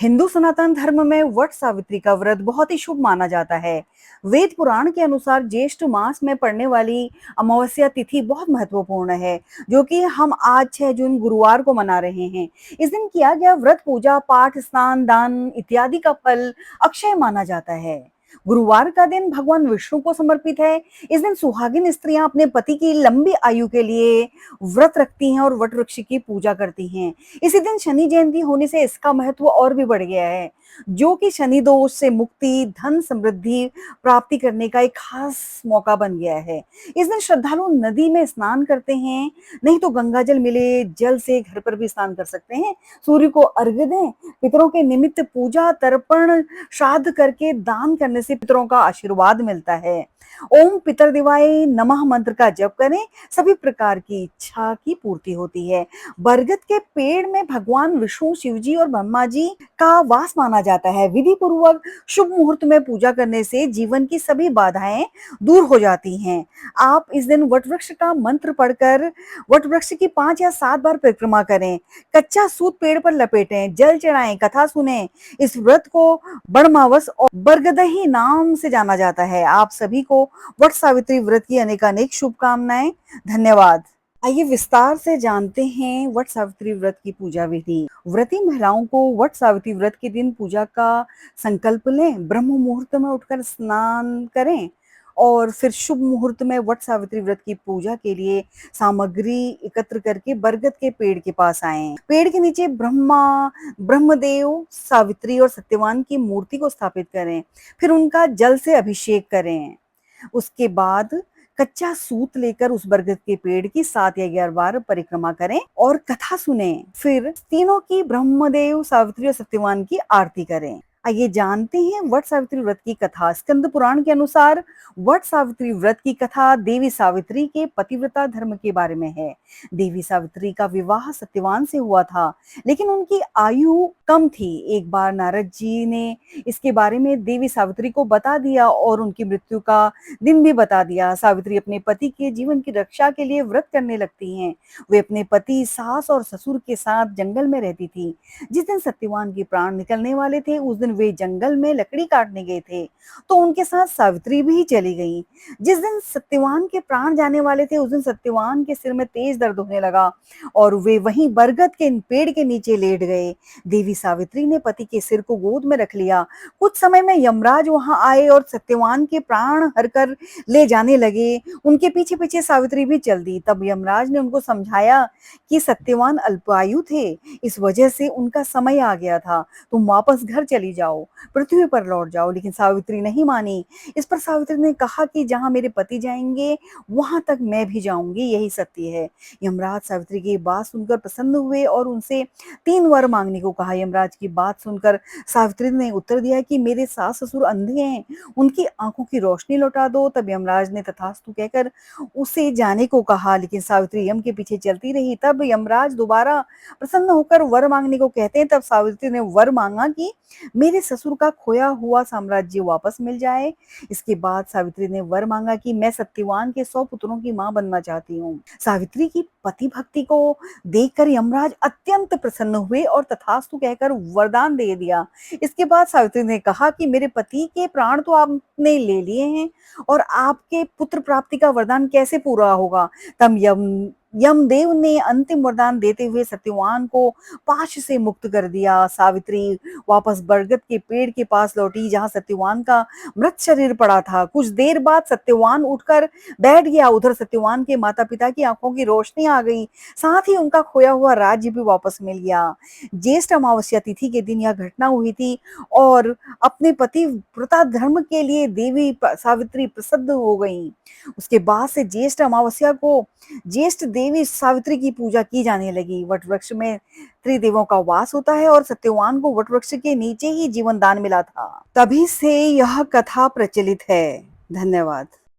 हिंदू सनातन धर्म में वट सावित्री का व्रत बहुत ही शुभ माना जाता है। वेद पुराण के अनुसार ज्येष्ठ मास में पड़ने वाली अमावस्या तिथि बहुत महत्वपूर्ण है, जो कि हम आज 6 जून गुरुवार को मना रहे हैं। इस दिन किया गया व्रत पूजा पाठ स्नान दान इत्यादि का फल अक्षय माना जाता है। गुरुवार का दिन भगवान विष्णु को समर्पित है। इस दिन सुहागिन स्त्रियां अपने पति की लंबी आयु के लिए व्रत रखती हैं और वट वृक्ष की पूजा करती हैं। इसी दिन शनि जयंती होने से इसका महत्व और भी बढ़ गया है, जो कि शनि दोष से मुक्ति, धन समृद्धि प्राप्ति करने का एक खास मौका बन गया है। इस दिन श्रद्धालु नदी में स्नान करते हैं, नहीं तो गंगा जल मिले जल से घर पर भी स्नान कर सकते हैं। सूर्य को अर्घ्य दें, पितरों के निमित्त पूजा तर्पण श्राद्ध करके दान करने से पितरों का आशीर्वाद मिलता है। ओम पितरदेवाय नमः मंत्र का जप करें, सभी प्रकार की इच्छा की पूर्ति होती है। बरगद के पेड़ में भगवान विष्णु, शिव जी और ब्रह्मा जी का वास माना जाता है। विधि पूर्वक शुभ मुहूर्त में पूजा करने से जीवन की सभी बाधाएं दूर हो जाती हैं। आप इस दिन वट वृक्ष का मंत्र पढ़कर वट वृक्ष की 5 या 7 बार परिक्रमा करें। कच्चा सूत पेड़ पर लपेटें, जल चढ़ाएं, कथा सुने। इस व्रत को बड़मावस और बरगदही नाम से जाना जाता है। आप सभी को वट सावित्री व्रत की अनेकानेक शुभकामनाएं। धन्यवाद। आइए विस्तार से जानते हैं वट सावित्री व्रत की पूजा विधि। व्रती महिलाओं को वट सावित्री व्रत के दिन पूजा का संकल्प लें, ब्रह्म मुहूर्त में उठकर स्नान करें और फिर शुभ मुहूर्त में वट सावित्री व्रत की पूजा के लिए सामग्री एकत्र करके बरगद के पेड़ के पास आएं। पेड़ के नीचे ब्रह्मदेव, सावित्री और सत्यवान की मूर्ति को स्थापित करें। फिर उनका जल से अभिषेक करें। उसके बाद कच्चा सूत लेकर उस बरगद के पेड़ की 7 या 11 बार परिक्रमा करें और कथा सुने। फिर तीनों की ब्रह्मदेव, सावित्री और सत्यवान की आरती करें। आइए जानते हैं वट सावित्री व्रत की कथा। स्कंद पुराण के अनुसार वट सावित्री व्रत की कथा देवी सावित्री के पतिव्रता धर्म के बारे में है। देवी सावित्री का विवाह सत्यवान से हुआ था, लेकिन उनकी आयु कम थी। एक बार नारद जी ने इसके बारे में देवी सावित्री को बता दिया और उनकी मृत्यु का दिन भी बता दिया। सावित्री अपने पति के जीवन की रक्षा के लिए व्रत करने लगती हैं। वे अपने पति, सास और ससुर के साथ जंगल में रहती थी। जिस दिन सत्यवान के प्राण निकलने वाले थे, उस दिन वे जंगल में लकड़ी काटने गए थे, तो उनके साथ सावित्री भी चली गई। जिस दिन सत्यवान के प्राण जाने वाले थे, उस दिन सत्यवान के सिर में तेज दर्द होने लगा और वे वहीं बरगद के पेड़ के नीचे लेट गए। देवी सावित्री ने पति के सिर को गोद में रख लिया। कुछ समय में यमराज वहां आए और सत्यवान के प्राण हरकर ले जाने लगे। उनके पीछे पीछे सावित्री भी चल दी। तब यमराज ने उनको समझाया कि सत्यवान अल्पायु थे, इस वजह से उनका समय आ गया था। तुम वापस घर चली जाओ, पृथ्वी पर लौट जाओ। लेकिन सावित्री नहीं मानी। इस पर सावित्री ने कहा कि जहां मेरे पति जाएंगे, वहां तक मैं भी जाऊंगी, यही सत्य है। यमराज सावित्री की बात सुनकर प्रसन्न हुए और उनसे 3 वर मांगने को कहा। यमराज की बात सुनकर सावित्री ने उत्तर दिया कि मेरे सास ससुर अंधे हैं, उनकी आंखों की रोशनी लौटा दो। तब यमराज ने तथास्तु कहकर उसे जाने को कहा, लेकिन सावित्री यम के पीछे चलती रही। तब यमराज दोबारा प्रसन्न होकर वर मांगने को कहते हैं। तब सावित्री ने वर मांगा कि मेरे ससुर का खोया हुआ साम्राज्य वापस मिल जाए। इसके बाद सावित्री ने वर मांगा कि मैं सत्यवान के 100 पुत्रों की मां बनना चाहती हूँ। सावित्री की पति भक्ति को देखकर यमराज अत्यंत प्रसन्न हुए और तथास्तु कहकर वरदान दे दिया। इसके बाद सावित्री ने कहा कि मेरे पति के प्राण तो आपने ले लिए हैं और आपके पुत्र प्राप्ति का वरदान कैसे पूरा होगा। तब यमदेव ने अंतिम वरदान देते हुए सत्यवान को पाश से मुक्त कर दिया। सावित्री वापस बरगद के पेड़ के पास लौटी, जहां सत्यवान का मृत शरीर पड़ा था। कुछ देर बाद सत्यवान उठकर बैठ गया। उधर सत्यवान के माता पिता की आंखों की रोशनी आ गई, साथ ही उनका खोया हुआ राज्य भी वापस मिल गया। ज्येष्ठ अमावस्या तिथि के दिन यह घटना हुई थी और अपने पति व्रता धर्म के लिए देवी सावित्री प्रसिद्ध हो गई। उसके बाद से ज्येष्ठ अमावस्या को ज्येष्ठ देवी सावित्री की पूजा की जाने लगी। वट वृक्ष में त्रिदेवों का वास होता है और सत्यवान को वट वृक्ष के नीचे ही जीवन दान मिला था। तभी से यह कथा प्रचलित है। धन्यवाद।